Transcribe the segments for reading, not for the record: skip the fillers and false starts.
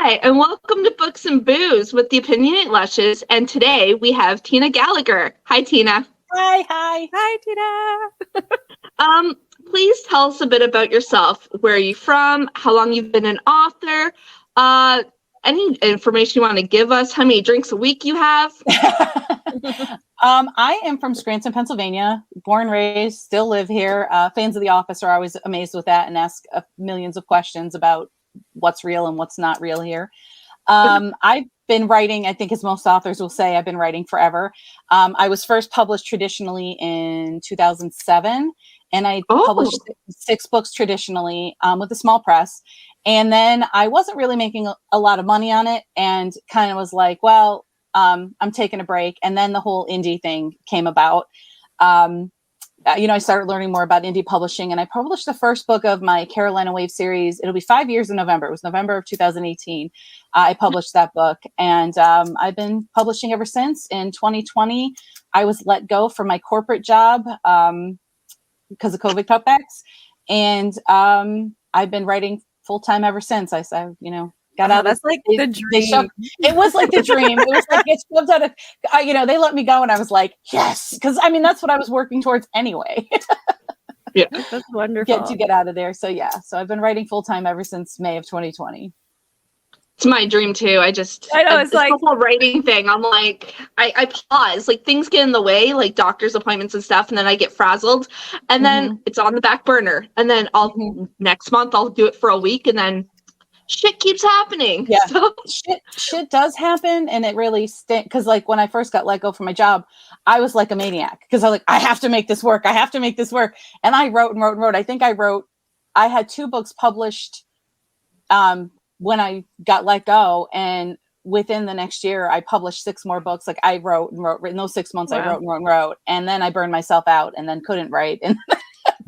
Hi, and welcome to Books and Booze with the Opinionate Lushes. And today we have Tina Gallagher. Hi, Tina. Hi, Tina. Please tell us a bit about yourself. Where are you from? How long you've been an author? Any information you want to give us? How many drinks a week you have? I am from Scranton, Pennsylvania. Born, raised, still live here. Fans of The Office are always amazed with that and ask millions of questions about what's real and what's not real here. I've been writing, I think as most authors will say, I've been writing forever. I was first published traditionally in 2007, and I published 6 books traditionally with a small press. And then I wasn't really making a lot of money on it and kind of was like, well, I'm taking a break. And then the whole indie thing came about. I started learning more about indie publishing, and I published the first book of my Carolina Wave series. It'll be 5 years in November. It was November of 2018. I published that book, and I've been publishing ever since. In 2020, I was let go from my corporate job because of COVID cutbacks, and I've been writing full-time ever since. I got out. That's like the dream. It was like the dream. It was like it's shoved out of, they let me go, and I was like, yes, because that's what I was working towards anyway. Yeah, that's wonderful. To get out of there. So so I've been writing full time ever since May of 2020. It's my dream too. I know it's like the whole writing thing. I'm like, I pause, like things get in the way, like doctor's appointments and stuff, and then I get frazzled, and then it's on the back burner, and then next month I'll do it for a week, and then shit keeps happening. Yeah, so. shit does happen, and it really stinks. Because like when I first got let go from my job, I was like a maniac because I was like, I have to make this work. And I wrote and wrote and wrote. I think I had 2 books published when I got let go, and within the next year, I published 6 more books. Like I wrote and wrote. In those 6 months, wow. I wrote and wrote and wrote, and then I burned myself out, and then couldn't write, and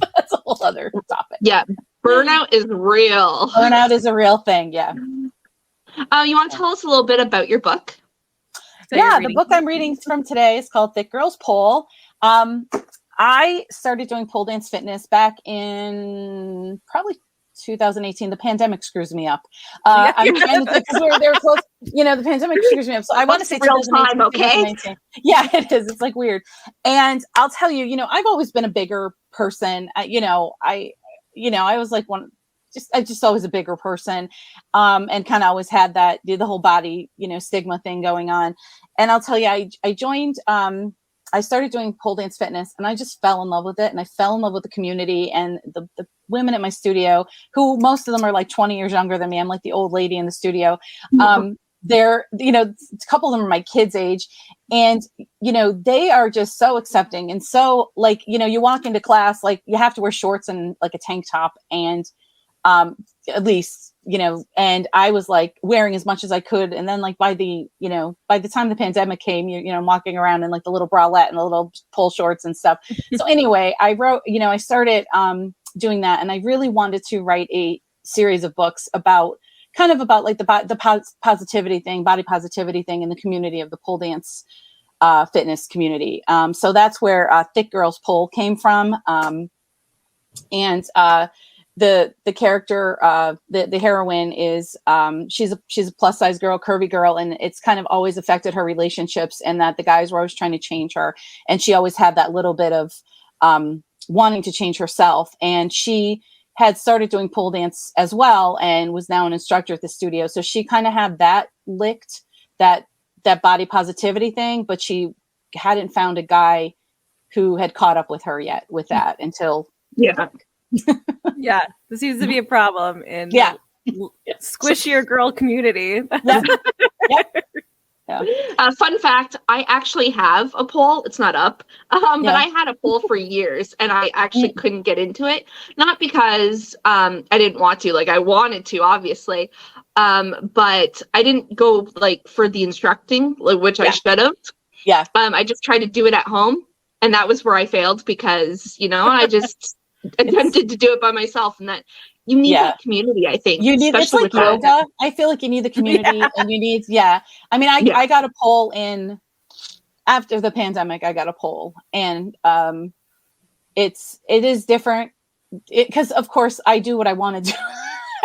that's a whole other topic. Yeah. Burnout is real. Burnout is a real thing, yeah. You want to tell us a little bit about your book? The book I'm reading from today is called Thick Girls Pole. I started doing pole dance fitness back in probably 2018. The pandemic screws me up. I'm trying to think because they were close. The pandemic screws me up. So I want to say real time, okay? Yeah, it is. It's like weird. And I'll tell you, I've always been a bigger person. I was like I just always a bigger person, and kind of always had that, the whole body, stigma thing going on. And I'll tell you, I joined, I started doing pole dance fitness, and I just fell in love with it. And I fell in love with the community and the women at my studio, who most of them are like 20 years younger than me. I'm like the old lady in the studio. They're, a couple of them are my kids' age, and, they are just so accepting. And so like, you walk into class, like you have to wear shorts and like a tank top, and at least, and I was like wearing as much as I could. And then like by the time the pandemic came, I'm walking around in like the little bralette and the little pole shorts and stuff. So anyway, I wrote, I started doing that, and I really wanted to write a series of books about like the positivity thing, body positivity thing in the community of the pole dance fitness community. So that's where Thick Girls Pole came from. And the character, the heroine is, she's a plus size girl, curvy girl, and it's kind of always affected her relationships, and that the guys were always trying to change her, and she always had that little bit of wanting to change herself. And she had started doing pole dance as well, and was now an instructor at the studio. So she kind of had that licked, that body positivity thing, but she hadn't found a guy who had caught up with her yet with that until Yeah, this seems to be a problem in squishier girl community. Fun fact, I actually have a pole. It's not up, but I had a pole for years, and I actually couldn't get into it. Not because I didn't want to, like I wanted to, obviously, but I didn't go like for the instructing, like, which I should have. Yeah. I just tried to do it at home, and that was where I failed because, I just attempted to do it by myself, and that you need that community, I think. You need, it's like yoga. I feel like you need the community, and you need, I mean, I got a pole in, after the pandemic, I got a pole, and it is different, because of course I do what I want to do.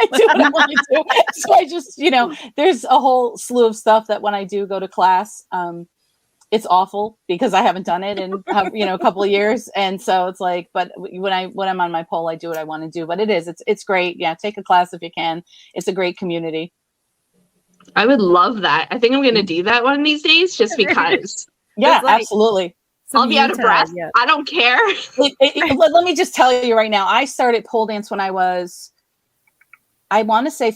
I do what I want to do. So I just, there's a whole slew of stuff that when I do go to class, it's awful because I haven't done it in a couple of years, and so it's like. But when I'm on my pole, I do what I want to do. But it's great. Yeah, take a class if you can. It's a great community. I would love that. I think I'm going to do that one of these days, just because. Yeah, absolutely. I'll be out of breath. Yeah. I don't care. Let me just tell you right now. I started pole dance when I was, I want to say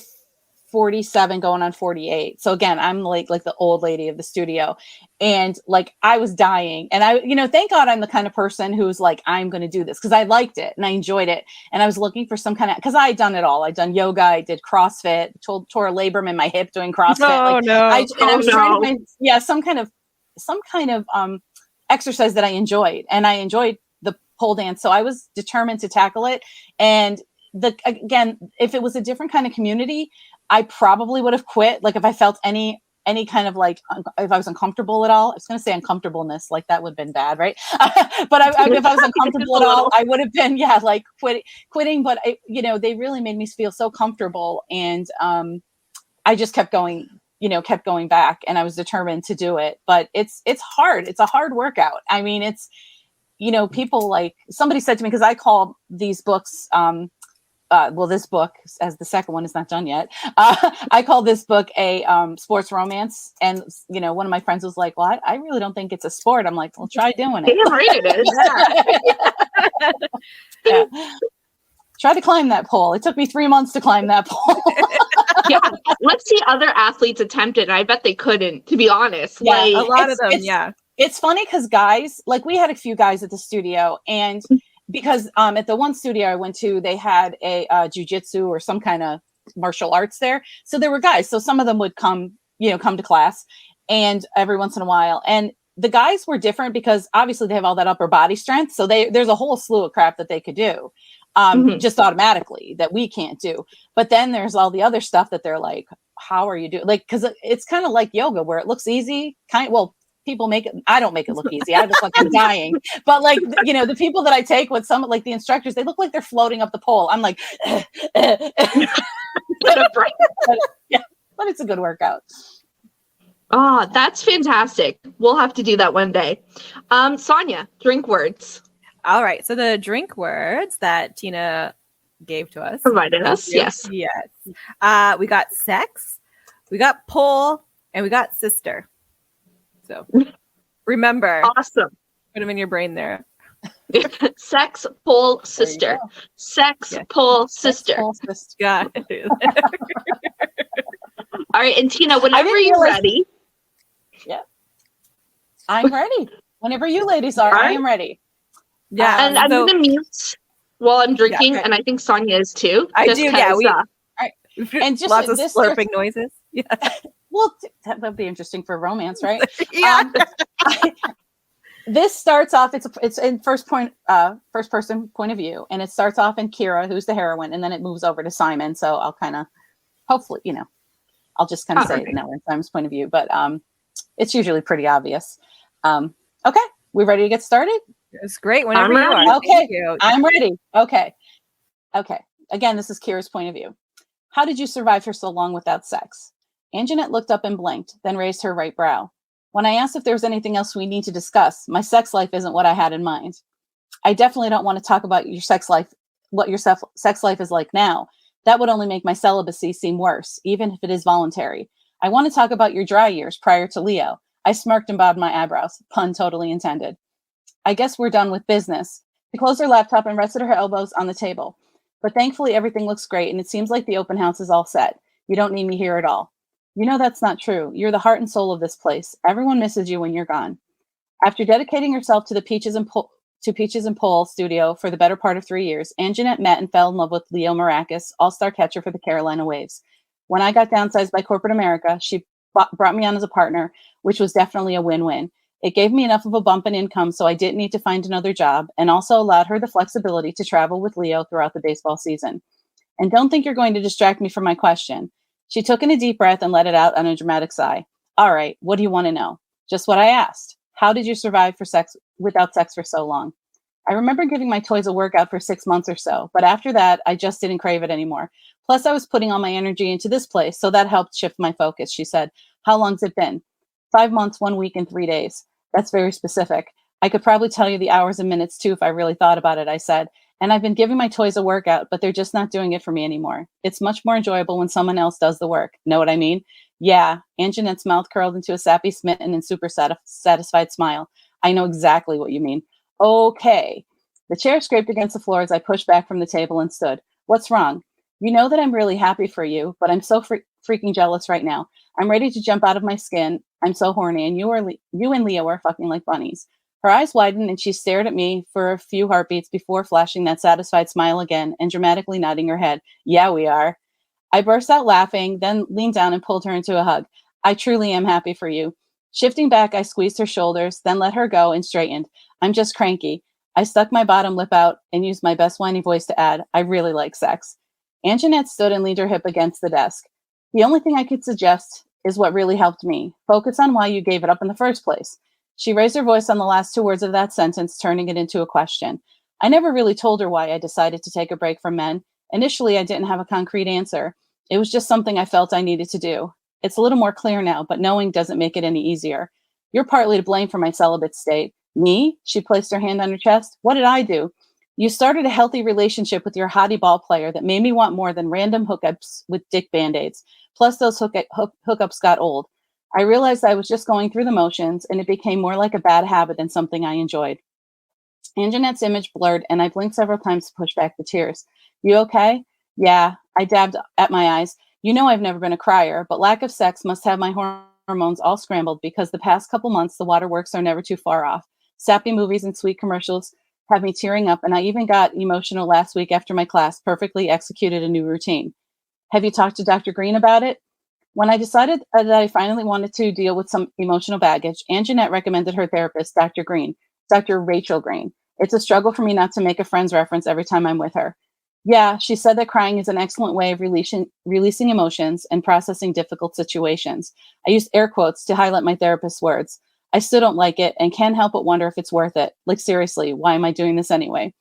47 going on 48. So again, I'm like the old lady of the studio, and like I was dying, and I thank God I'm the kind of person who's like, I'm going to do this because I liked it and I enjoyed it, and I was looking for some kind of, because I had done it all. I'd done yoga, I did CrossFit, tore a labrum in my hip doing CrossFit. I was trying to find some kind of exercise that I enjoyed, and I enjoyed the pole dance, so I was determined to tackle it. And again, if it was a different kind of community, I probably would have quit. Like if I felt any kind of like, if I was uncomfortable at all, I was going to say uncomfortableness, like that would have been bad, right? But if I was uncomfortable at all, I would have been, like quitting. But they really made me feel so comfortable, and I just kept going back, and I was determined to do it. But it's hard. It's a hard workout. I mean, it's, people like, somebody said to me, because I call these books, this book, as the second one is not done yet, I call this book a sports romance. And, one of my friends was like, well, I really don't think it's a sport. I'm like, well, try doing it. Damn right it is. Yeah. Try to climb that pole. It took me 3 months to climb that pole. Yeah. Let's see other athletes attempt it. And I bet they couldn't, to be honest. Yeah, like, a lot of them, yeah. It's funny because guys, like we had a few guys at the studio, and because at the one studio I went to, they had a jujitsu or some kind of martial arts there. So there were guys. So some of them would come to class, and every once in a while. And the guys were different because obviously they have all that upper body strength. So there's a whole slew of crap that they could do just automatically that we can't do. But then there's all the other stuff that they're like, how are you doing? Like, because it's kind of like yoga where it looks easy. People make it. I don't make it look easy. I look like I'm dying. But like, the people that I take with some, like the instructors, they look like they're floating up the pole. I'm like, but it's a good workout. Oh, that's fantastic. We'll have to do that one day. Sonia, drink words. All right. So the drink words that Tina gave to us. Provided us. Yes. Yes. We got sex, we got pole, and we got sister. So remember. Awesome. Put them in your brain there. Sex, pole, sister. Sex, pole, sister. Got it. All right. And Tina, whenever you're ready. Yeah. I'm ready. Whenever you ladies are, I am ready. Yeah. And I'm going to mute while I'm drinking. Yeah, okay. And I think Sonia is too. I do. Yeah. And just lots of slurping noises. Yeah. Well, that would be interesting for romance, right? Yeah. This starts off. It's in first person point of view, and it starts off in Kira, who's the heroine, and then it moves over to Simon. So I'll kind of, hopefully, I'll just kind of say it now in Simon's point of view, but it's usually pretty obvious. Okay, we ready to get started? It's great whenever you are. Okay, I'm ready. Okay. Again, this is Kira's point of view. How did you survive for so long without sex? Anjanette looked up and blinked, then raised her right brow. When I asked if there was anything else we need to discuss, my sex life isn't what I had in mind. I definitely don't want to talk about your sex life, what your sex life is like now. That would only make my celibacy seem worse, even if it is voluntary. I want to talk about your dry years prior to Leo. I smirked and bowed my eyebrows, pun totally intended. I guess we're done with business. She closed her laptop and rested her elbows on the table. But thankfully, everything looks great, and it seems like the open house is all set. You don't need me here at all. That's not true. You're the heart and soul of this place. Everyone misses you when you're gone. After dedicating herself to the Peaches and Pole studio for the better part of 3 years, Anjanette met and fell in love with Leo Maracus, all-star catcher for the Carolina Waves. When I got downsized by corporate America, she brought me on as a partner, which was definitely a win-win. It gave me enough of a bump in income so I didn't need to find another job, and also allowed her the flexibility to travel with Leo throughout the baseball season. And don't think you're going to distract me from my question. She took in a deep breath and let it out on a dramatic sigh. All right, what do you want to know? Just what I asked. How did you survive without sex for so long? I remember giving my toys a workout for 6 months or so, but after that, I just didn't crave it anymore. Plus, I was putting all my energy into this place, so that helped shift my focus, she said. How long's it been? 5 months, 1 week, and 3 days. That's very specific. I could probably tell you the hours and minutes too if I really thought about it, I said. And I've been giving my toys a workout, but they're just not doing it for me anymore. It's much more enjoyable when someone else does the work. Know what I mean? Yeah. Aunt Jeanette's mouth curled into a sappy, smitten, and super satisfied smile. I know exactly what you mean. Okay. The chair scraped against the floor as I pushed back from the table and stood. What's wrong? You know that I'm really happy for you, but I'm so freaking jealous right now. I'm ready to jump out of my skin. I'm so horny, and you and Leo are fucking like bunnies. Her eyes widened, and she stared at me for a few heartbeats before flashing that satisfied smile again and dramatically nodding her head. Yeah, we are. I burst out laughing, then leaned down and pulled her into a hug. I truly am happy for you. Shifting back, I squeezed her shoulders, then let her go and straightened. I'm just cranky. I stuck my bottom lip out and used my best whiny voice to add, I really like sex. Aunt Jeanette stood and leaned her hip against the desk. The only thing I could suggest is what really helped me. Focus on why you gave it up in the first place. She raised her voice on the last two words of that sentence, turning it into a question. I never really told her why I decided to take a break from men. Initially, I didn't have a concrete answer. It was just something I felt I needed to do. It's a little more clear now, but knowing doesn't make it any easier. You're partly to blame for my celibate state. Me? She placed her hand on her chest. What did I do? You started a healthy relationship with your hottie ball player that made me want more than random hookups with dick band-aids. Plus, those hookups got old. I realized I was just going through the motions, and it became more like a bad habit than something I enjoyed. Aunt Jeanette's image blurred, and I blinked several times to push back the tears. You okay? Yeah, I dabbed at my eyes. You know I've never been a crier, but lack of sex must have my hormones all scrambled because the past couple months the waterworks are never too far off. Sappy movies and sweet commercials have me tearing up, and I even got emotional last week after my class perfectly executed a new routine. Have you talked to Dr. Green about it? When I decided that I finally wanted to deal with some emotional baggage, Aunt Jeanette recommended her therapist, Dr. Green, Dr. Rachel Green. It's a struggle for me not to make a friend's reference every time I'm with her. Yeah, she said that crying is an excellent way of releasing emotions and processing difficult situations. I used air quotes to highlight my therapist's words. I still don't like it and can't help but wonder if it's worth it. Like, seriously, why am I doing this anyway?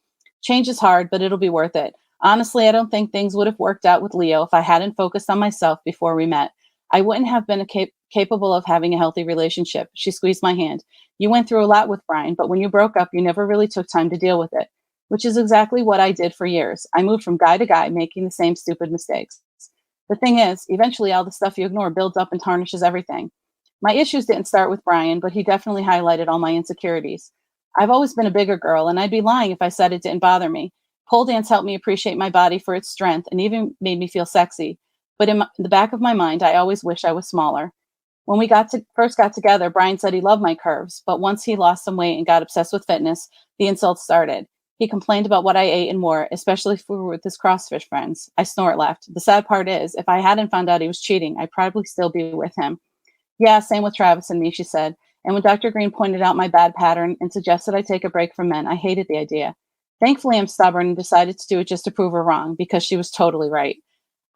Change is hard, but it'll be worth it. Honestly, I don't think things would have worked out with Leo if I hadn't focused on myself before we met. I wouldn't have been capable of having a healthy relationship. She squeezed my hand. You went through a lot with Brian, but when you broke up, you never really took time to deal with it, which is exactly what I did for years. I moved from guy to guy, making the same stupid mistakes. The thing is, eventually all the stuff you ignore builds up and tarnishes everything. My issues didn't start with Brian, but he definitely highlighted all my insecurities. I've always been a bigger girl, and I'd be lying if I said it didn't bother me. Pole dance helped me appreciate my body for its strength and even made me feel sexy. But in the back of my mind, I always wished I was smaller. When we first got together, Brian said he loved my curves, but once he lost some weight and got obsessed with fitness, the insults started. He complained about what I ate and wore, especially if we were with his CrossFit friends. I snort laughed. The sad part is, if I hadn't found out he was cheating, I'd probably still be with him. Yeah, same with Travis and me, she said. And when Dr. Green pointed out my bad pattern and suggested I take a break from men, I hated the idea. Thankfully, I'm stubborn and decided to do it just to prove her wrong, because she was totally right.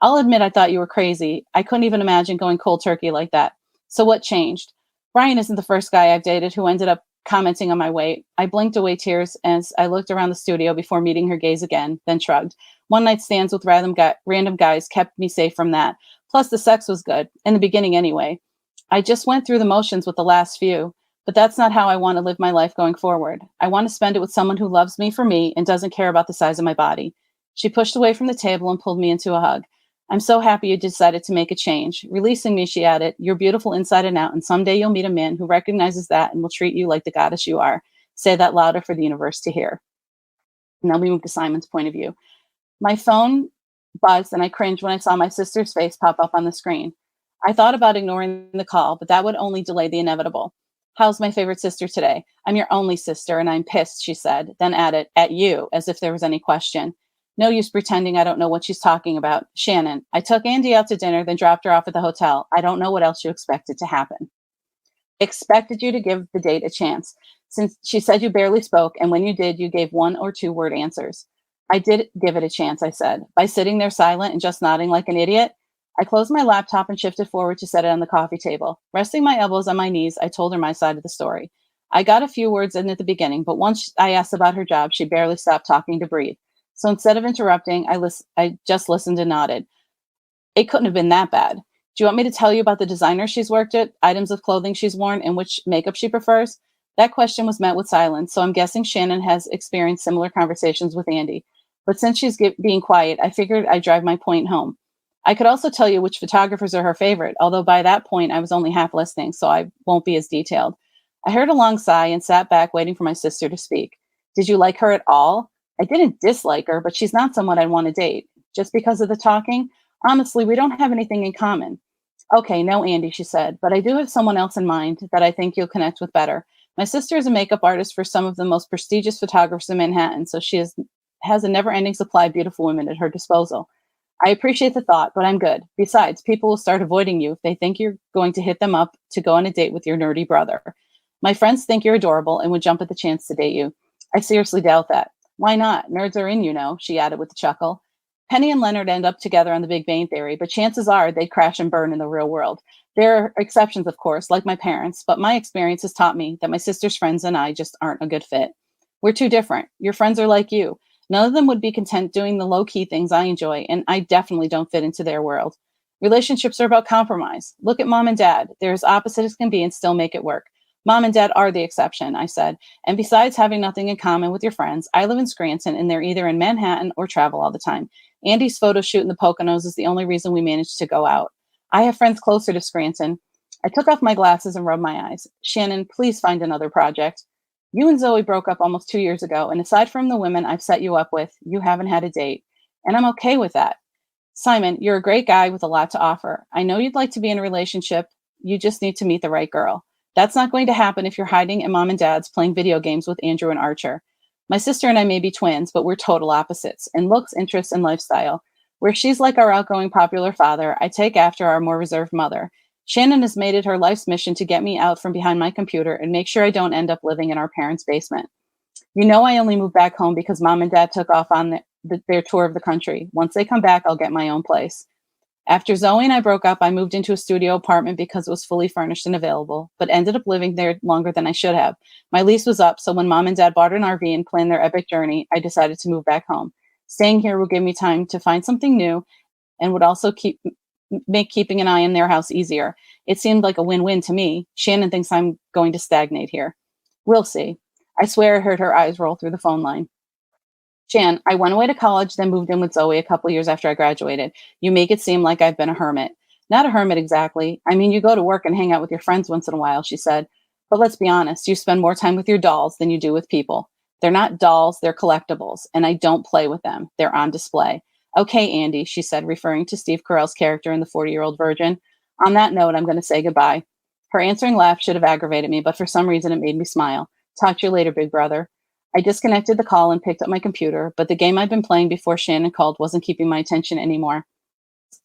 I'll admit I thought you were crazy. I couldn't even imagine going cold turkey like that. So what changed? Brian isn't the first guy I've dated who ended up commenting on my weight. I blinked away tears as I looked around the studio before meeting her gaze again, then shrugged. One night stands with random guys kept me safe from that. Plus, the sex was good, in the beginning anyway. I just went through the motions with the last few, but that's not how I want to live my life going forward. I want to spend it with someone who loves me for me and doesn't care about the size of my body. She pushed away from the table and pulled me into a hug. I'm so happy you decided to make a change. Releasing me, she added, you're beautiful inside and out, and someday you'll meet a man who recognizes that and will treat you like the goddess you are. Say that louder for the universe to hear. Now we move to Simon's point of view. My phone buzzed and I cringed when I saw my sister's face pop up on the screen. I thought about ignoring the call, but that would only delay the inevitable. How's my favorite sister today? I'm your only sister, and I'm pissed, she said, then added, at you, as if there was any question. No use pretending I don't know what she's talking about. Shannon, I took Andy out to dinner, then dropped her off at the hotel. I don't know what else you expected to happen. Expected you to give the date a chance, since she said you barely spoke, and when you did, you gave 1 or 2 word answers. I did give it a chance, I said, by sitting there silent and just nodding like an idiot. I closed my laptop and shifted forward to set it on the coffee table. Resting my elbows on my knees, I told her my side of the story. I got a few words in at the beginning, but once I asked about her job, she barely stopped talking to breathe. So instead of interrupting, I just listened and nodded. It couldn't have been that bad. Do you want me to tell you about the designers she's worked at, items of clothing she's worn, and which makeup she prefers? That question was met with silence, so I'm guessing Shannon has experienced similar conversations with Andy. But since she's being quiet, I figured I'd drive my point home. I could also tell you which photographers are her favorite, although by that point I was only half listening, so I won't be as detailed. I heard a long sigh and sat back waiting for my sister to speak. Did you like her at all? I didn't dislike her, but she's not someone I'd want to date. Just because of the talking? Honestly, we don't have anything in common. Okay, no, Andy, she said, but I do have someone else in mind that I think you'll connect with better. My sister is a makeup artist for some of the most prestigious photographers in Manhattan, so she has a never-ending supply of beautiful women at her disposal. I appreciate the thought, but I'm good. Besides, people will start avoiding you if they think you're going to hit them up to go on a date with your nerdy brother. My friends think you're adorable and would jump at the chance to date you. I seriously doubt that. Why not? Nerds are in, you know, she added with a chuckle. Penny and Leonard end up together on The Big Bang Theory, but chances are they'd crash and burn in the real world. There are exceptions, of course, like my parents, but my experience has taught me that my sister's friends and I just aren't a good fit. We're too different. Your friends are like you. None of them would be content doing the low-key things I enjoy, and I definitely don't fit into their world. Relationships are about compromise. Look at mom and dad. They're as opposite as can be and still make it work. Mom and dad are the exception, I said. And besides having nothing in common with your friends, I live in Scranton, and they're either in Manhattan or travel all the time. Andy's photo shoot in the Poconos is the only reason we managed to go out. I have friends closer to Scranton. I took off my glasses and rubbed my eyes. Shannon, please find another project. You and Zoe broke up almost 2 years ago, and aside from the women I've set you up with, you haven't had a date. And I'm okay with that. Simon, you're a great guy with a lot to offer. I know you'd like to be in a relationship. You just need to meet the right girl. That's not going to happen if you're hiding at mom and dad's playing video games with Andrew and Archer. My sister and I may be twins, but we're total opposites in looks, interests, and lifestyle. Where she's like our outgoing popular father, I take after our more reserved mother. Shannon has made it her life's mission to get me out from behind my computer and make sure I don't end up living in our parents' basement. You know I only moved back home because mom and dad took off on their tour of the country. Once they come back, I'll get my own place. After Zoe and I broke up, I moved into a studio apartment because it was fully furnished and available, but ended up living there longer than I should have. My lease was up, so when mom and dad bought an RV and planned their epic journey, I decided to move back home. Staying here would give me time to find something new and would also make keeping an eye on their house easier. It seemed like a win-win to me. Shannon thinks I'm going to stagnate here. We'll see. I swear I heard her eyes roll through the phone line. Shan, I went away to college, then moved in with Zoe a couple years after I graduated. You make it seem like I've been a hermit. Not a hermit exactly. I mean, you go to work and hang out with your friends once in a while, she said. But let's be honest, you spend more time with your dolls than you do with people. They're not dolls, they're collectibles, and I don't play with them. They're on display. Okay, Andy, she said, referring to Steve Carell's character in The 40-Year-Old Virgin. On that note, I'm going to say goodbye. Her answering laugh should have aggravated me, but for some reason it made me smile. Talk to you later, big brother. I disconnected the call and picked up my computer, but the game I'd been playing before Shannon called wasn't keeping my attention anymore.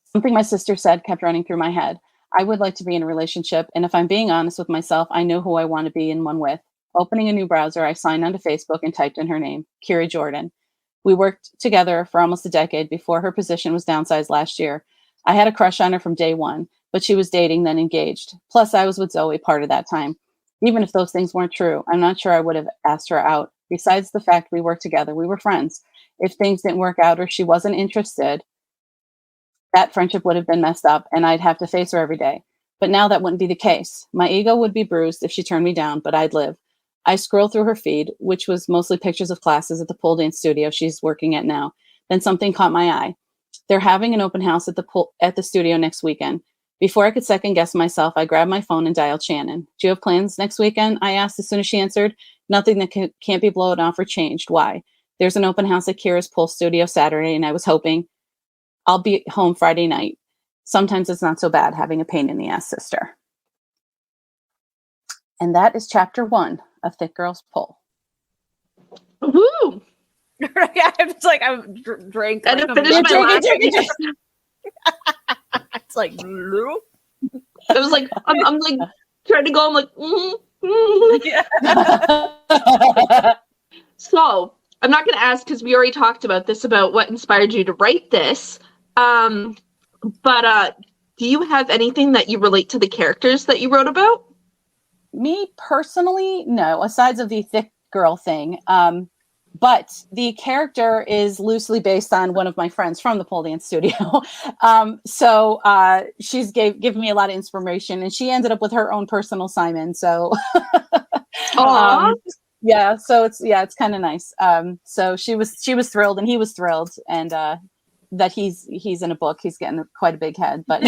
Something my sister said kept running through my head. I would like to be in a relationship, and if I'm being honest with myself, I know who I want to be in one with. Opening a new browser, I signed onto Facebook and typed in her name, Kira Jordan. We worked together for almost a decade before her position was downsized last year. I had a crush on her from day one, but she was dating, then engaged. Plus, I was with Zoe part of that time. Even if those things weren't true, I'm not sure I would have asked her out. Besides the fact we worked together, we were friends. If things didn't work out or she wasn't interested, that friendship would have been messed up and I'd have to face her every day. But now that wouldn't be the case. My ego would be bruised if she turned me down, but I'd live. I scrolled through her feed, which was mostly pictures of classes at the pole dance studio she's working at now. Then something caught my eye. They're having an open house at the studio next weekend. Before I could second guess myself, I grabbed my phone and dialed Shannon. Do you have plans next weekend? I asked as soon as she answered. Nothing that can't be blown off or changed. Why? There's an open house at Kira's pole studio Saturday, and I was hoping I'll be home Friday night. Sometimes it's not so bad having a pain in the ass sister. And that is chapter 1 of Thick Girls Pole. Woo! Yeah, I'm just like, I'm drank. I didn't finish my last. It's like, bloop. I was like, I'm like trying to go. I'm like, Yeah. So I'm not going to ask because we already talked about this, about what inspired you to write this. But do you have anything that you relate to the characters that you wrote about? Me personally, no, aside of the thick girl thing. But the character is loosely based on one of my friends from the pole dance studio. So she's given me a lot of inspiration, and she ended up with her own personal Simon. So yeah, so it's kind of nice. So she was thrilled, and he was thrilled, and that he's in a book. He's getting quite a big head, but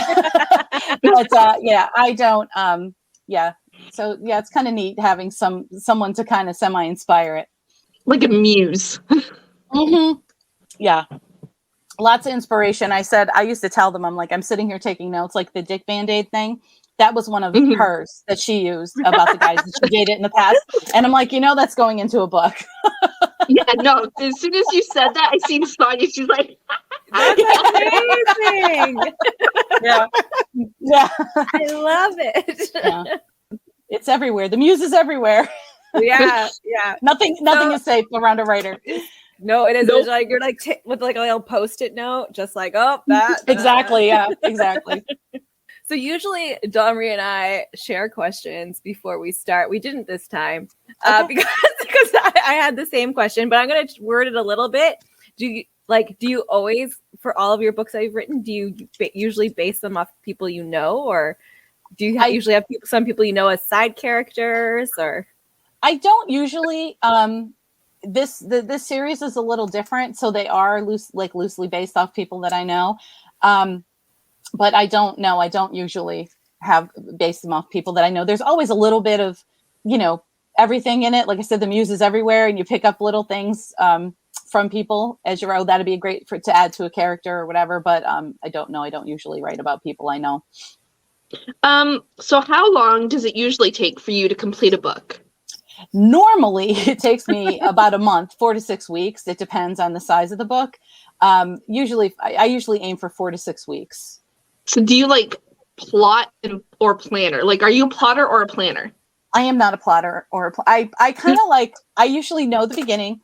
yeah, I don't. Yeah, so yeah, it's kind of neat having someone to kind of semi-inspire it. Like a muse. Mm-hmm. Yeah. Lots of inspiration. I used to tell them, I'm like, I'm sitting here taking notes, like the Dick Band-Aid thing. That was one of hers that she used about the guys that she dated in the past. And I'm like, that's going into a book. Yeah, no, as soon as you said that, I seen Sonia, she's like, that's amazing. Yeah. Yeah. I love it. Yeah. It's everywhere. The muse is everywhere. Yeah. Nothing is safe around a writer. No, it is. Nope. It's like you're like with like a little post-it note, just like that. Exactly. Yeah. Exactly. So usually Domri and I share questions before we start. We didn't this time because I had the same question, but I'm going to word it a little bit. Do you always, for all of your books that you've written, do you usually base them off people you know, or do you usually have some people you know as side characters, or? I don't usually. This series is a little different, so they are loosely based off people that I know. But I don't know. I don't usually have based them off people that I know. There's always a little bit of, everything in it. Like I said, the muse is everywhere, and you pick up little things from people as you write. That'd be great to add to a character or whatever. But I don't know. I don't usually write about people I know. So how long does it usually take for you to complete a book? Normally, it takes me about a month, 4 to 6 weeks. It depends on the size of the book. Usually, I usually aim for 4 to 6 weeks. So do you plot or planner? Are you a plotter or a planner? I am not a plotter I kind of I usually know the beginning,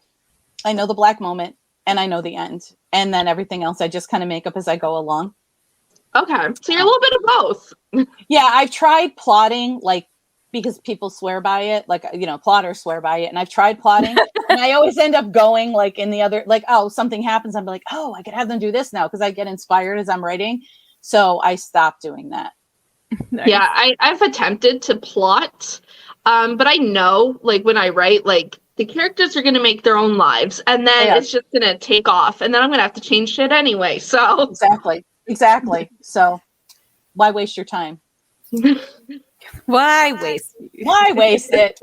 I know the black moment, and I know the end. And then everything else I just kind of make up as I go along. Okay. So you're a little bit of both. Yeah, I've tried plotting, because people swear by it, plotters swear by it. And I've tried plotting and I always end up going in the other, something happens. I'm like, oh, I could have them do this now, because I get inspired as I'm writing. So I stopped doing that. Nice. Yeah, I've attempted to plot, but I know, when I write, the characters are going to make their own lives, and then it's just going to take off, and then I'm going to have to change shit anyway. So exactly. So why waste your time? Why waste it?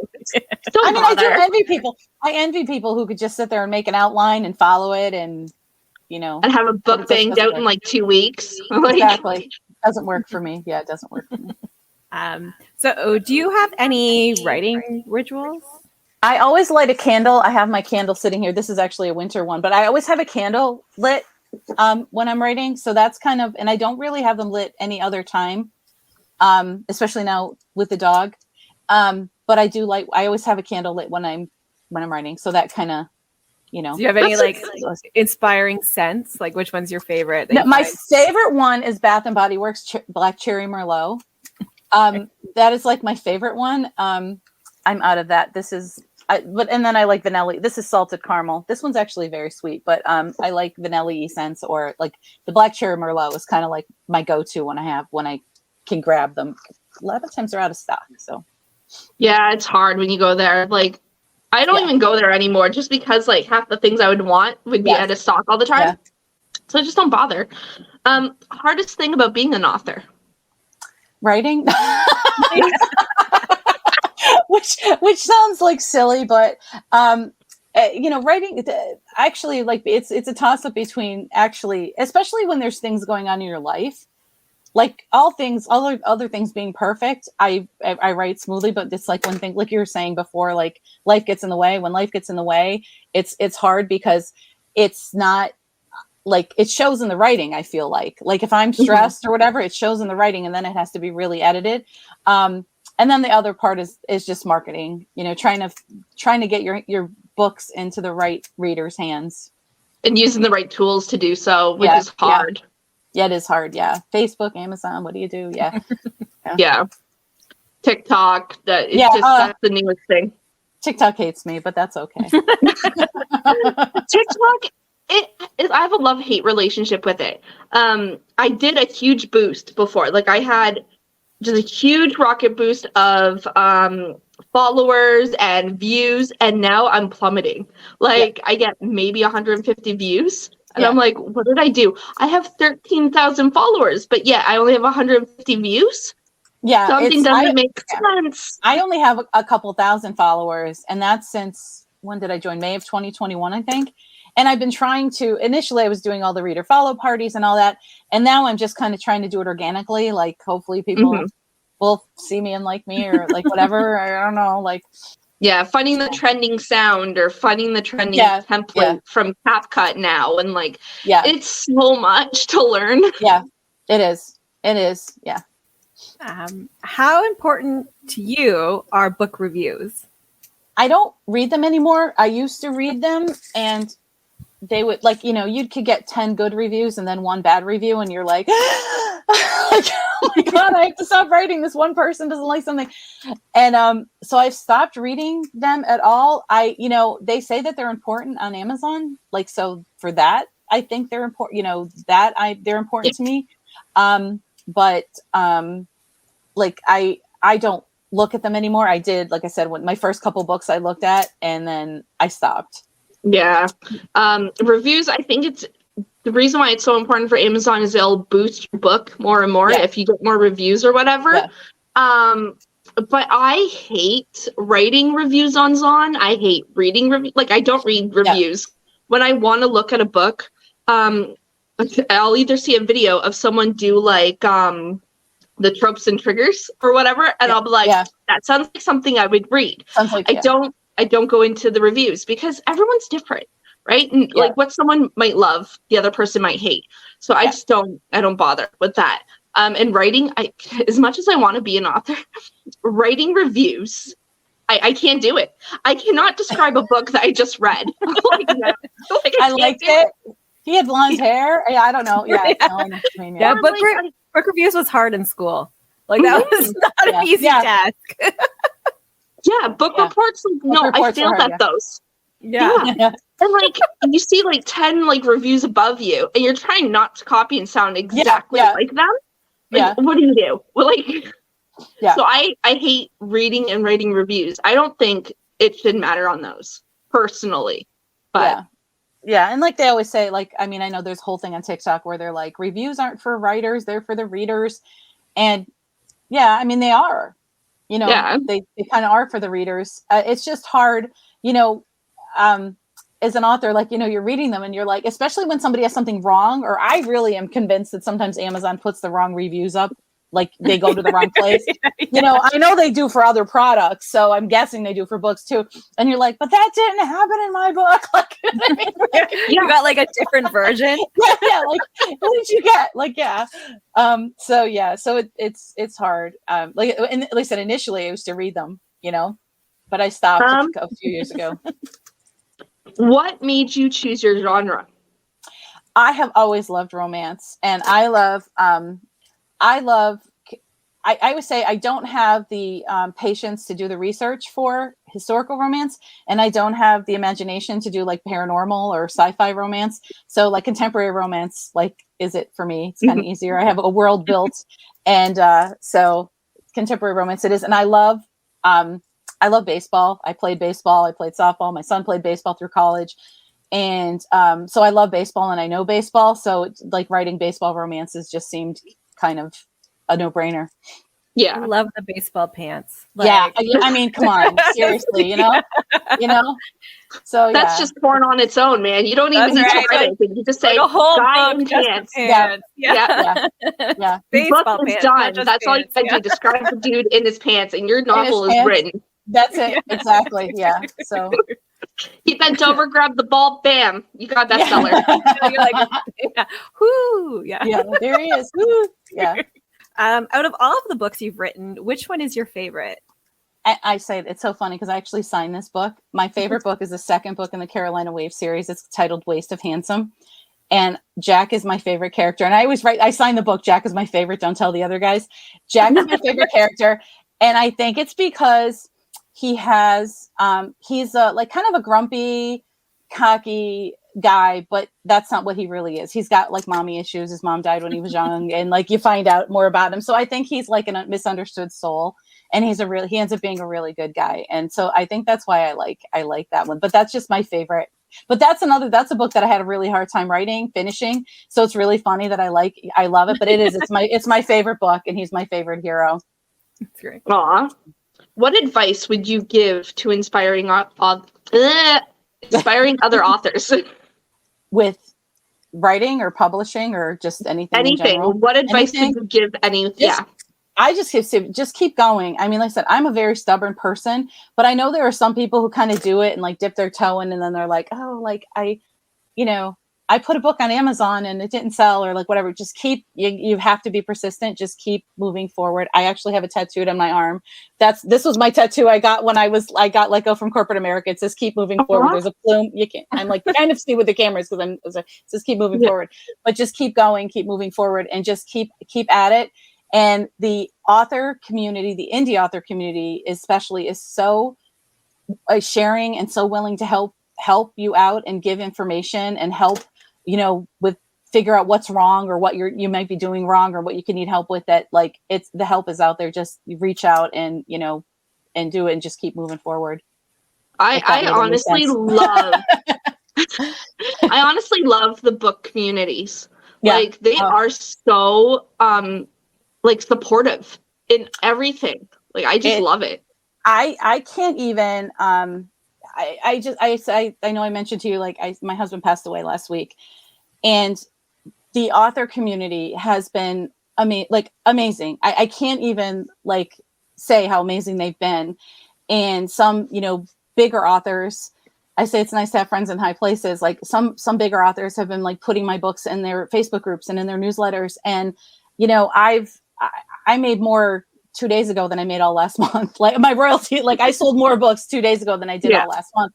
Don't I do bother. envy people. I envy people who could just sit there and make an outline and follow it, and and have a book banged out in 2 weeks. Exactly. Doesn't work for me. Yeah, it doesn't work for me. So do you have any writing rituals? I always light a candle. I have my candle sitting here. This is actually a winter one, but I always have a candle lit when I'm writing. So that's and I don't really have them lit any other time, especially now with the dog. But I always have a candle lit when I'm writing. So that kind of, Do you have any inspiring scents? Which one's your favorite? My favorite one is Bath and Body Works Black Cherry Merlot. That is my favorite one. I'm out of that. And then I like vanilla. This is salted caramel. This one's actually very sweet, but I like vanilla scents, or the Black Cherry Merlot is kind of my go-to when I can grab them. A lot of times they're out of stock. So yeah, it's hard when you go there. I don't even go there anymore, just because half the things I would want would be out of stock all the time. Yeah. So I just don't bother. Hardest thing about being an author? Writing. which sounds silly, but writing actually it's a toss up between especially when there's things going on in your life. Other things being perfect, I write smoothly, but it's one thing, like you were saying before, life gets in the way. When life gets in the way, it's hard, because it's not it shows in the writing. I feel like if I'm stressed or whatever, it shows in the writing, and then it has to be really edited. And then the other part is just marketing, trying to get your books into the right readers' hands, and using the right tools to do so, which is hard. Yeah, it is hard. Yeah. Facebook, Amazon, what do you do? Yeah. Yeah. TikTok. That's the newest thing. TikTok hates me, but that's okay. TikTok, I have a love-hate relationship with it. I did a huge boost before. Like, I had just a huge rocket boost of followers and views, and now I'm plummeting. Like, I get maybe 150 views, and I'm like, what did I do? I have 13,000 followers, but I only have 150 views. Yeah, something doesn't make sense. I only have a couple thousand followers, and that's since, when did I join? May of 2021, I think. And I've been trying to, initially I was doing all the reader follow parties and all that, and now I'm just kind of trying to do it organically. Like, hopefully people will see me and like me, or like whatever. I don't know, like. Yeah, finding the trending sound or finding the trending template from CapCut now, and like, it's so much to learn. Yeah, it is. It is. Yeah. How important to you are book reviews? I don't read them anymore. I used to read them, and they would, like, you could get 10 good reviews and then one bad review, and you're like, oh my God, I have to stop writing. This one person doesn't like something. And so I've stopped reading them at all. They say that they're important on Amazon. Like, so for that, I think they're important, they're important to me. But like, I don't look at them anymore. I did, like I said, when my first couple books I looked at, and then I stopped. Yeah. Reviews, I think it's the reason why it's so important for Amazon is they'll boost your book more and more if you get more reviews or whatever. Yeah. But I hate writing reviews on Zon. I hate reading reviews. Like, I don't read reviews. When I want to look at a book, I'll either see a video of someone do like the tropes and triggers or whatever, and I'll be like, that sounds like something I would read. I don't go into the reviews because everyone's different, right? And like, what someone might love, the other person might hate. So I just don't bother with that. And writing, as much as I want to be an author, writing reviews, I can't do it. I cannot describe a book that I just read. I liked it. He had blonde hair. Yeah, I don't know. Yeah, book reviews was hard in school. Like, that was not an easy task. Book reports. I failed at those. Yeah. And like, you see like 10 like reviews above you, and you're trying not to copy and sound exactly like them. Like, what do you do? Well, like, so I hate reading and writing reviews. I don't think it should matter on those personally, but. Yeah, and like they always say, like, I mean, I know there's a whole thing on TikTok where they're like, reviews aren't for writers, they're for the readers. And I mean, they are, they kind of are for the readers. It's just hard, as an author, like, you're reading them and you're like, especially when somebody has something wrong, or I really am convinced that sometimes Amazon puts the wrong reviews up. Like, they go to the wrong place. I know they do for other products, so I'm guessing they do for books too. And you're like, but that didn't happen in my book. Like, I mean, you got like a different version. Like, what did you get? Like, so it's hard. Like I said, initially I used to read them, but I stopped a few years ago. What made you choose your genre? I have always loved romance, and I would say I don't have the patience to do the research for historical romance, and I don't have the imagination to do like paranormal or sci-fi romance. So like contemporary romance, like, is it for me? It's kind of easier. I have a world built, and so contemporary romance it is. And I love baseball. I played baseball. I played softball. My son played baseball through college. And so I love baseball and I know baseball. So like writing baseball romances just seemed kind of a no-brainer. Yeah. I love the baseball pants. Like... Yeah. I mean, come on, seriously, So that's just porn on its own, man. You don't even need to write anything. You just say like a whole guy in pants. Yeah. Baseball is done. That's all you can do. Describe the dude in his pants, and your novel is written. That's it. Exactly. Yeah. So he bent over, grabbed the ball, bam, you got bestseller. You're like, whoo, yeah. There he is. Woo. Yeah. Out of all of the books you've written, which one is your favorite? I say it's so funny because I actually signed this book. My favorite book is the second book in the Carolina Wave series. It's titled Waste of Handsome. And Jack is my favorite character. And I always write, I signed the book, Jack is my favorite. Don't tell the other guys. Jack is my favorite character. And I think it's because he has, he's a, like kind of a grumpy, cocky guy, but that's not what he really is. He's got like mommy issues. His mom died when he was young, and like you find out more about him. So I think he's like a misunderstood soul, and he ends up being a really good guy. And so I think that's why I like that one. But that's just my favorite. But that's a book that I had a really hard time finishing. So it's really funny that I love it, but it's my favorite book, and he's my favorite hero. That's great. Aw. What advice would you give to inspiring other authors? With writing or publishing or just anything in general? What advice would you give I just keep going. I mean, like I said, I'm a very stubborn person, but I know there are some people who kind of do it and like dip their toe in, and then they're like, oh, like I put a book on Amazon and it didn't sell, or like whatever. Just you have to be persistent. Just keep moving forward. I actually have a tattooed on my arm. This was my tattoo I got when I got let go from corporate America. It says keep moving forward. There's a plume. I'm like kind of see with the cameras because just keep moving forward, but just keep going, keep moving forward, and just keep at it. And the author community, the indie author community especially, is so sharing and so willing to help you out and give information and help, with figure out what's wrong or what you might be doing wrong or what you can need help with. That like the help is out there. Just reach out and and do it and just keep moving forward. I honestly love the book communities. Yeah. Like they are so like supportive in everything. Like I just love it. I can't even I know I mentioned to you, like my husband passed away last week, and the author community has been amazing. I can't even like say how amazing they've been. And some, bigger authors, I say it's nice to have friends in high places. Like some bigger authors have been like putting my books in their Facebook groups and in their newsletters. And, I made more 2 days ago than I made all last month. Like my royalty, like I sold more books 2 days ago than I did all last month.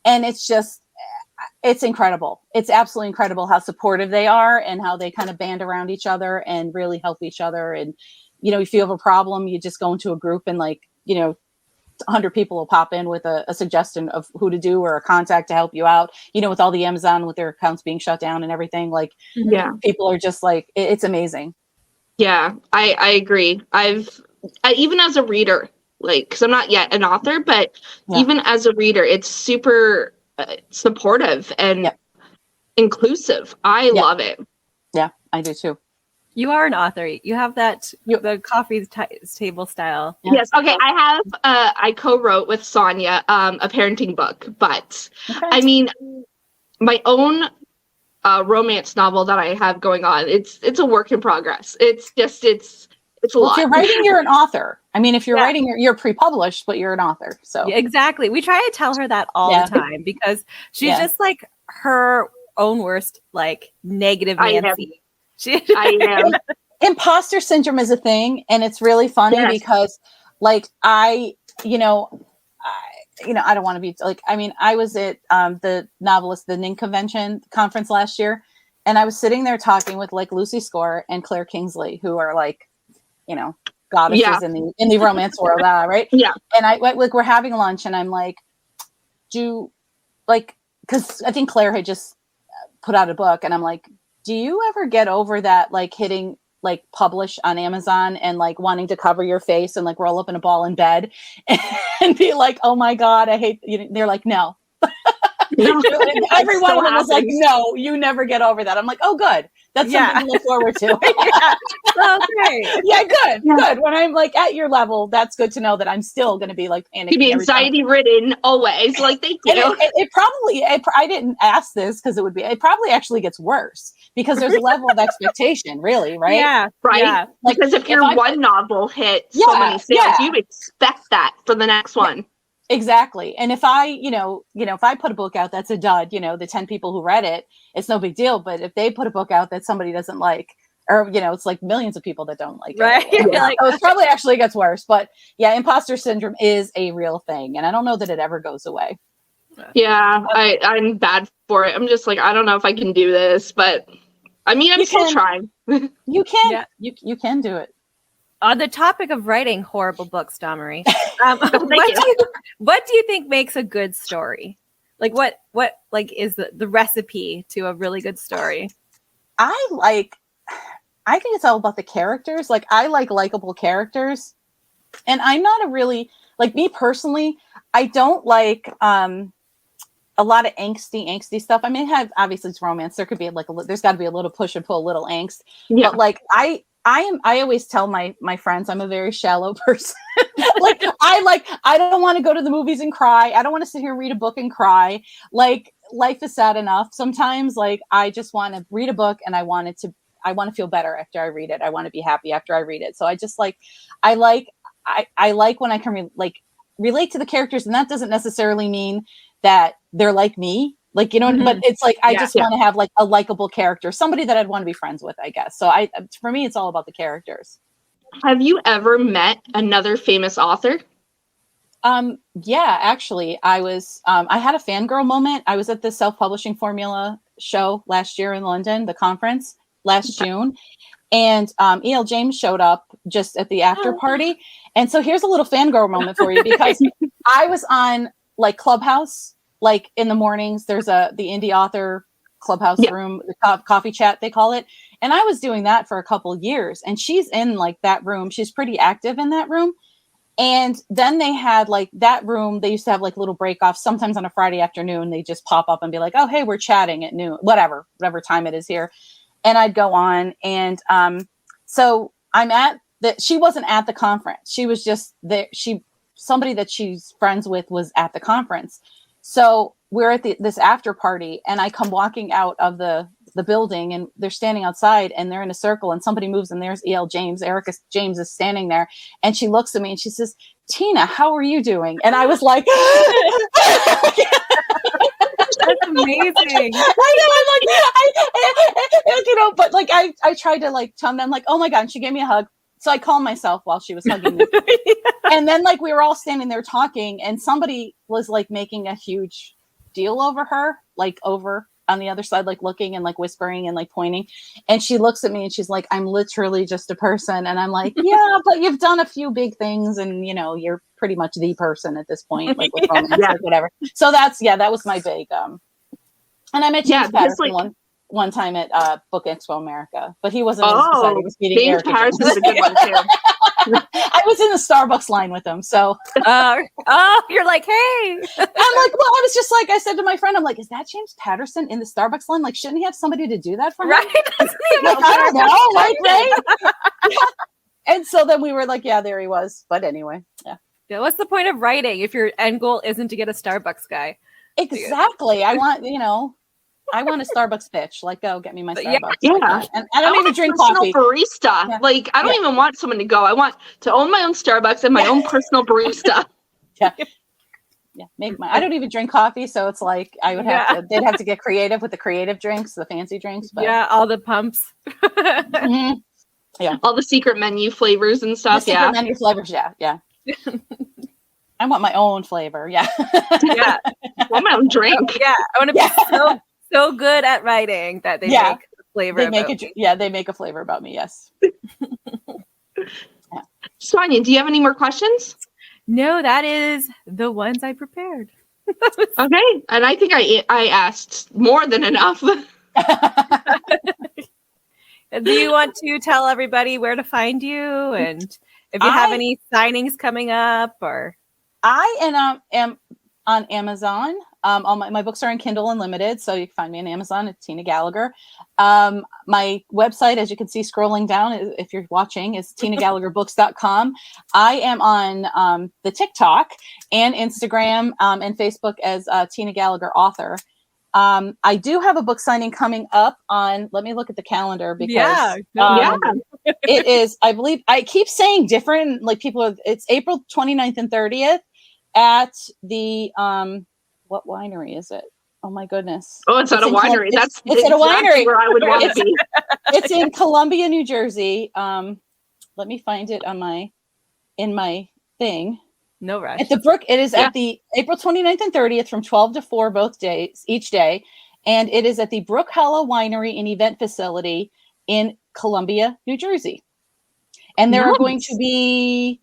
And it's incredible. It's absolutely incredible how supportive they are and how they kind of band around each other and really help each other. And, if you have a problem, you just go into a group and 100 people will pop in with a suggestion of who to do or a contact to help you out, with all the Amazon with their accounts being shut down and everything. Like, people are just like, it's amazing. Yeah, I agree. Even as a reader, like, cause I'm not yet an author, but even as a reader, it's super supportive and inclusive. I love it. Yeah, I do too. You are an author. You have the coffee table style. Yeah. Yes. Okay. I co-wrote with Sonia a parenting book, but I mean, my own romance novel that I have going on, it's a work in progress. It's a lot. If you're writing, you're an author. I mean, if you're writing, you're pre-published, but you're an author. So exactly. We try to tell her that all the time because she's just like her own worst, like negative Nancy. I am. Imposter syndrome is a thing, and it's really funny because, like, I don't want to be like. I mean, I was at the Ning conference last year, and I was sitting there talking with like Lucy Score and Claire Kingsley, who are like, goddesses in the romance world, right? Yeah. And we're having lunch, and I'm like, because I think Claire had just put out a book, and I'm like, do you ever get over that, like hitting like publish on Amazon and like wanting to cover your face and like roll up in a ball in bed and be like, oh my God, I hate you. They're like, no. Every one of them was like, no, you never get over that. I'm like, oh, good. That's something to look forward to. Okay. Yeah, good. When I'm like at your level, that's good to know that I'm still going to be like panicking. To be anxiety ridden always. Like, thank you. It probably, I didn't ask this because it probably actually gets worse because there's a level of expectation, really, right? Yeah, right. Yeah. Like, because if your one novel hit so many sales, you expect that for the next one. Exactly. And if I, if I put a book out that's a dud, the 10 people who read it, it's no big deal. But if they put a book out that somebody doesn't like, or, it's like millions of people that don't like right. it. Right. So it probably actually gets worse. But yeah, imposter syndrome is a real thing. And I don't know that it ever goes away. Yeah, I'm bad for it. I'm just like, I don't know if I can do this, but I mean, I'm still trying. You can. Yeah. You can do it. On the topic of writing horrible books, Domary, you. what do you think makes a good story? Like what like is the recipe to a really good story? I think it's all about the characters. Like I like likable characters. And I'm not a really, like me personally, I don't like a lot of angsty stuff. I mean, obviously it's romance. There could be like there's got to be a little push and pull, a little angst. Yeah. But like I always tell my friends I'm a very shallow person. Like I don't want to go to the movies and cry. I don't want to sit here and read a book and cry. Like life is sad enough. Sometimes like I just want to read a book and I want to feel better after I read it. I want to be happy after I read it. So I just like I like when I can relate to the characters, and that doesn't necessarily mean that they're like me, like, you know, but it's like, I just want to have like a likable character, somebody that I'd want to be friends with, I guess. So for me, it's all about the characters. Have you ever met another famous author? Yeah, actually I was, I had a fangirl moment. I was at the Self-Publishing Formula show last year in London, the conference last June. And E.L. James showed up just at the after party. And so here's a little fangirl moment for you, because I was on like Clubhouse, like in the mornings, there's the indie author Clubhouse room, the coffee chat, they call it. And I was doing that for a couple of years. And she's in like that room. She's pretty active in that room. And then they had like that room. They used to have like little break offs. Sometimes on a Friday afternoon, they just pop up and be like, oh, hey, we're chatting at noon, whatever time it is here. And I'd go on. And so I'm at that. She wasn't at the conference. She was just there. Somebody that she's friends with was at the conference. So we're at this after party, and I come walking out of the building, and they're standing outside and they're in a circle, and somebody moves, and there's E.L. James. Erica James is standing there, and she looks at me and she says, Tina, how are you doing? And I was like, that's amazing. I know, you know, but like I tried to like tell them, like, oh my God, and she gave me a hug. So I calmed myself while she was hugging me. And then like we were all standing there talking, and somebody was like making a huge deal over her, like over on the other side, like looking and like whispering and like pointing. And she looks at me and she's like, I'm literally just a person. And I'm like, yeah, but you've done a few big things, and you know, you're pretty much the person at this point, like with romance or whatever. So that was my big and I met James Patterson one time at Book Expo America, but he wasn't he was meeting James Patterson's a good one too. I was in the Starbucks line with him, so you're like, hey. I'm like, well, I was just like, I said to my friend, I'm like, is that James Patterson in the Starbucks line? Like, shouldn't he have somebody to do that for him? Right. Like, I don't know, like, right? And so then we were like, yeah, there he was. But anyway, Yeah, what's the point of writing if your end goal isn't to get a Starbucks guy? Exactly. I want a Starbucks pitch. Like, go get me my Starbucks. Yeah. Like, and I don't even drink coffee. Barista. Yeah. Like, I don't even want someone to go. I want to own my own Starbucks and my own personal barista. Yeah. I don't even drink coffee, so it's like I would have they'd have to get creative with the creative drinks, the fancy drinks. But all the pumps. Mm-hmm. Yeah. All the secret menu flavors and stuff. The secret menu flavors, yeah. I want my own flavor. Yeah. Yeah. I want my own drink. Yeah. I want to be so good at writing that they make a flavor. They make a flavor about me. Yes. Sonia, do you have any more questions? No, that is the ones I prepared. Okay. And I think I asked more than enough. Do you want to tell everybody where to find you, and if you have any signings coming up? Or I am on Amazon. All my books are in Kindle Unlimited, so you can find me on Amazon at Tina Gallagher. My website, as you can see scrolling down, if you're watching, is tinagallagherbooks.com. I am on the TikTok and Instagram and Facebook as Tina Gallagher author. I do have a book signing coming up on, let me look at the calendar, because it is, I believe, I keep saying different, like it's April 29th and 30th at the, what winery is it? Oh my goodness. Oh, it's at a winery. It's at a winery where I would want to be. It's in Columbia, New Jersey. Let me find it in my thing. No rush. At the Brook, it is at the April 29th and 30th from 12 to 4 both days, each day. And it is at the Brook Hollow Winery and Event Facility in Columbia, New Jersey. And there are going Nice. to be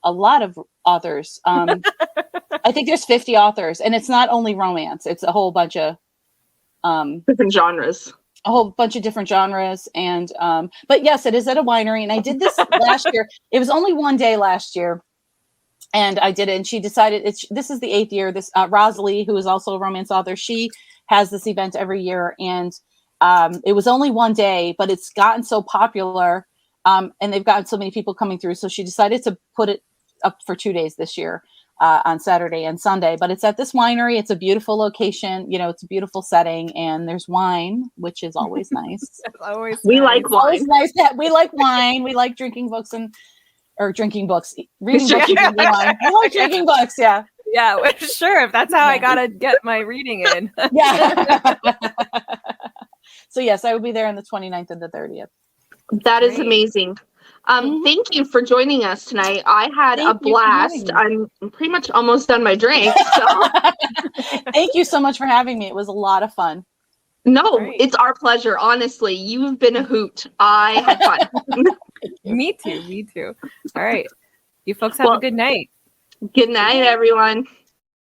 a lot of authors. I think there's 50 authors, and it's not only romance. It's a whole bunch of Different genres. a whole bunch of different genres. And but yes, it is at a winery, and I did this last year. It was only one day last year, and I did it. And she decided this is the 8th year. This Rosalie, who is also a romance author, she has this event every year, and it was only one day, but it's gotten so popular, and they've gotten so many people coming through. So she decided to put it up for 2 days this year. On Saturday and Sunday, but it's at this winery. It's a beautiful location, it's a beautiful setting, and there's wine, which is always nice. We like wine. Always nice that we like wine. We like drinking books reading books and drinking wine. We like drinking books, yeah. Yeah, well, sure. If that's how I gotta get my reading in. Yeah. So yes, I will be there on the 29th and the 30th. That is amazing. Thank you for joining us tonight. I had a blast. I'm pretty much almost done my drink. So. Thank you so much for having me. It was a lot of fun. No, it's our pleasure. Honestly, you've been a hoot. I had fun. Me too. All right. You folks have a good night. Good night, everyone.